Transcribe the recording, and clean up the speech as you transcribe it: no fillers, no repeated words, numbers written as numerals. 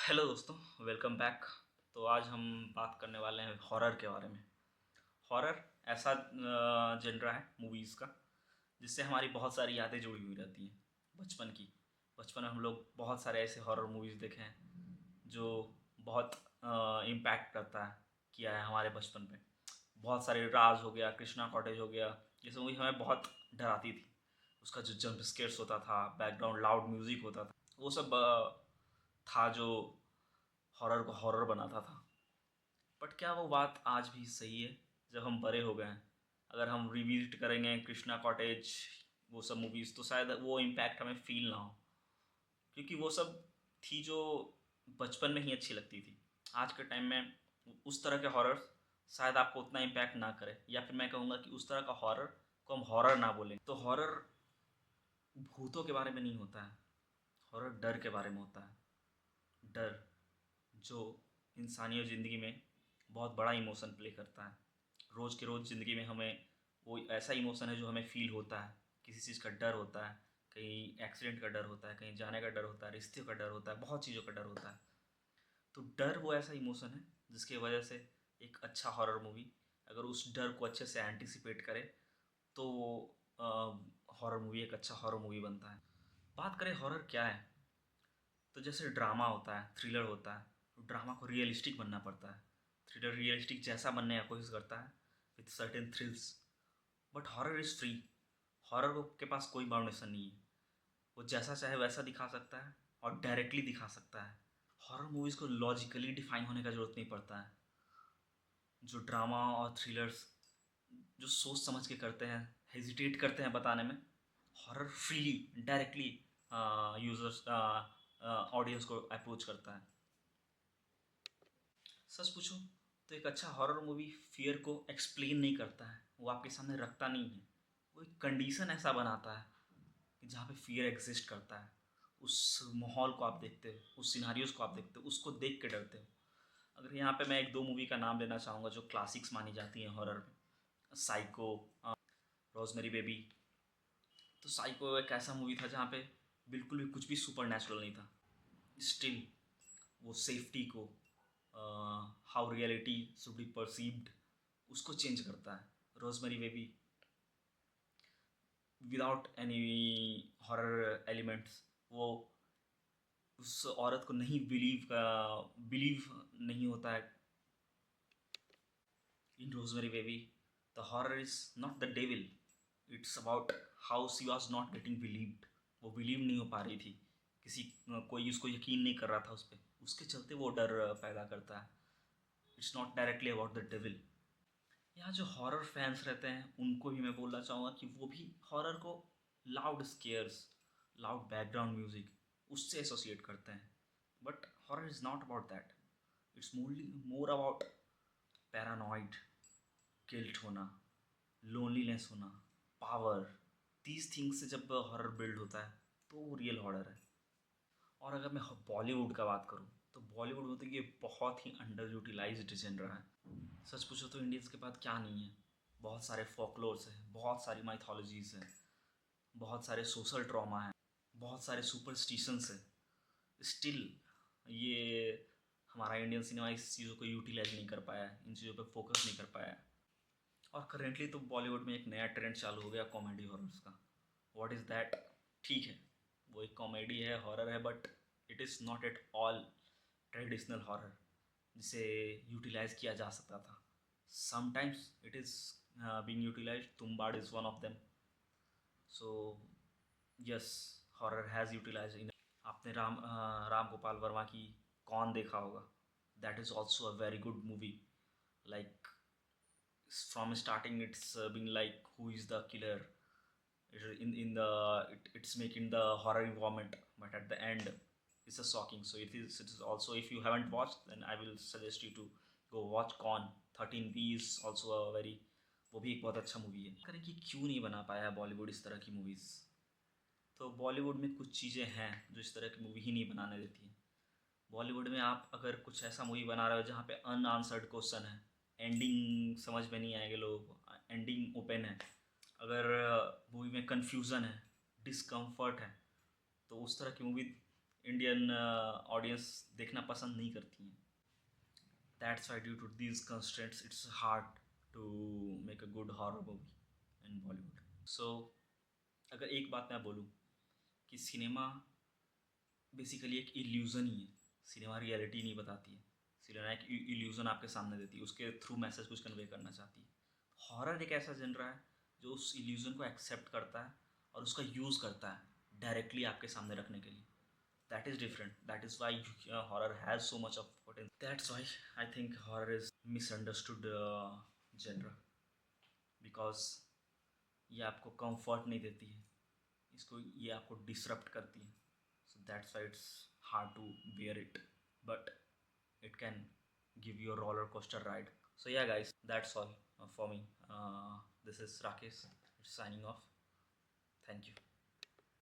Hello दोस्तों, welcome back. तो आज हम बात करने वाले हैं हॉरर के बारे में। हॉरर ऐसा जनरा है मूवीज़ का जिससे हमारी बहुत सारी यादें जुड़ी हुई रहती हैं बचपन की। बचपन में हम लोग बहुत सारे ऐसे हॉरर मूवीज़ देखे हैं जो बहुत इम्पैक्ट करता है किया है हमारे बचपन पे। बहुत सारे राज हो गया, कृष्णा कॉटेज हो गया, ये सब मूवी हमें बहुत डराती थी। उसका जो जंप स्केयर्स होता था, बैकग्राउंड लाउड म्यूज़िक होता था, वो सब था जो हॉरर को हॉरर बनाता था। बट क्या वो बात आज भी सही है जब हम बड़े हो गए हैं? अगर हम रिविजिट करेंगे कृष्णा कॉटेज, वो सब मूवीज़, तो शायद वो इम्पैक्ट हमें फील ना हो, क्योंकि वो सब थी जो बचपन में ही अच्छी लगती थी। आज के टाइम में उस तरह के हॉरर शायद आपको उतना इम्पैक्ट ना करे, या फिर मैं कहूँगा कि उस तरह का हॉरर को हम हॉरर ना बोलें। तो हॉरर भूतों के बारे में नहीं होता है, हॉरर डर के बारे में होता है। डर जो इंसानी ज़िंदगी में बहुत बड़ा इमोशन प्ले करता है। रोज़ के रोज़ ज़िंदगी में हमें वो ऐसा इमोशन है जो हमें फ़ील होता है। किसी चीज़ का डर होता है, कहीं एक्सीडेंट का डर होता है, कहीं जाने का डर होता है, रिश्ते का डर होता है, बहुत चीज़ों का डर होता है। तो डर वो ऐसा इमोशन है जिसकी वजह से एक अच्छा हॉरर मूवी अगर उस डर को अच्छे से एंटिसिपेट करे तो हॉरर मूवी एक अच्छा हॉरर मूवी बनता है। बात करें हॉरर क्या है, तो जैसे ड्रामा होता है, थ्रिलर होता है, तो ड्रामा को रियलिस्टिक बनना पड़ता है। थ्रिलर रियलिस्टिक जैसा बनने की कोशिश करता है with certain thrills. But horror is free. Horror को के पास कोई बाउंडेशन नहीं है, वो जैसा चाहे वैसा दिखा सकता है और डायरेक्टली दिखा सकता है। हॉरर मूवीज़ को लॉजिकली डिफाइन होने का ज़रूरत नहीं पड़ता है। जो ड्रामा और थ्रिलर्स जो सोच समझ के करते हैं, हेजिटेट करते हैं बताने में, horror freely directly users audience को अप्रोच करता है। सच पूछो तो एक अच्छा हॉरर मूवी फियर को एक्सप्लेन नहीं करता है, वो आपके सामने रखता नहीं है। वो एक कंडीशन ऐसा बनाता है कि जहाँ पे फियर एग्जिस्ट करता है। उस माहौल को आप देखते हो, उस सिनारियोज़ को आप देखते हो, उसको देख के डरते हो। अगर यहाँ पे मैं एक दो मूवी का नाम लेना चाहूँगा जो क्लासिक्स मानी जाती हैं हॉरर में। Psycho, rosemary baby. तो साइको एक ऐसा मूवी था जहाँ पे बिल्कुल भी कुछ भी सुपर नेचुरल नहीं था। स्टिल वो सेफ्टी को, how reality should be perceived, उसको चेंज करता है। Rosemary Baby without any horror elements, वो उस औरत को नहीं बिलीव नहीं होता है in Rosemary Baby. The horror is not the devil, it's about how she was not getting believed. वो बिलीव नहीं हो पा रही थी, किसी कोई उसको यकीन नहीं कर रहा था उस पर, उसके चलते वो डर पैदा करता है। It's not directly about the devil. यहाँ जो हॉरर फैंस रहते हैं उनको भी मैं बोलना चाहूँगा कि वो भी हॉरर को loud scares, loud background music, उससे एसोसिएट करते हैं। But horror is not about that. It's more about paranoid, guilt होना, लोनलीनेस होना, पावर। दीज थिंग्स से जब हॉरर बिल्ड होता है तो वो रियल हॉरर है। और अगर मैं बॉलीवुड का बात करूँ तो बॉलीवुड में तो ये बहुत ही अंडर यूटिलाइज्ड जनरा है। सच पूछो तो इंडियंस के पास क्या नहीं है। बहुत सारे फोकलोर्स हैं, बहुत सारी माइथोलॉजीज़ हैं, बहुत सारे सोशल ट्रॉमा हैं, बहुत सारे सुपरस्टिशंस हैं। स्टिल ये हमारा इंडियन सिनेमा इस चीज़ों को यूटिलाइज नहीं कर पाया है, इन चीज़ों पे फोकस नहीं कर पाया है। और करेंटली तो बॉलीवुड में एक नया ट्रेंड चालू हो गया कॉमेडी हॉरर्स का। What is that? ठीक है, वो एक कॉमेडी है, हॉरर है, but it is not at all traditional horror जिसे यूटिलाइज किया जा सकता था। Sometimes it is being utilized. Tumbad is one of them. So yes, horror has utilized in. आपने राम गोपाल वर्मा की कौन देखा होगा? That is also a very good movie. Like from starting, it's being like who is the killer. It's making the horror environment, but at the end, it's a shocking. So it is also, if you haven't watched, then I will suggest you to go watch Con. 13B is also a very, वो भी एक बहुत अच्छा movie है। करें कि क्यों नहीं बना पाया बॉलीवुड इस तरह की मूवीज़। तो बॉलीवुड में कुछ चीज़ें हैं जो इस तरह की मूवी ही नहीं बनाने देती हैं। बॉलीवुड में आप अगर कुछ ऐसा मूवी बना रहे हो जहाँ पे अनआंसर्ड क्वेश्चन है, एंडिंग समझ में नहीं आएंगे लोगों को, एंडिंग ओपन है, अगर मूवी में कन्फ्यूज़न है, डिस्कम्फर्ट है, तो उस तरह की मूवी इंडियन ऑडियंस देखना पसंद नहीं करती हैं. That's why due to these constraints it's hard to make a good horror movie in Bollywood. So अगर एक बात मैं बोलूँ कि सिनेमा बेसिकली एक इल्यूज़न ही है. सिनेमा रियलिटी नहीं बताती है. सिनेमा एक इल्यूज़न आपके सामने देती है, उसके थ्रू मैसेज कुछ कन्वे करना चाहती है. हॉरर एक ऐसा जनरा है जो उस इल्यूज़न को एक्सेप्ट करता है और उसका यूज़ करता है डायरेक्टली आपके सामने रखने के लिए. That is different. That is why horror has so much of potential. That's why I think horror is misunderstood genre, because ये आपको comfort नहीं देती है, इसको ये आपको disrupt करती है. So that's why it's hard to bear it, but it can give you a roller coaster ride. So yeah, guys, that's all for me. This is Rakesh signing off. Thank you.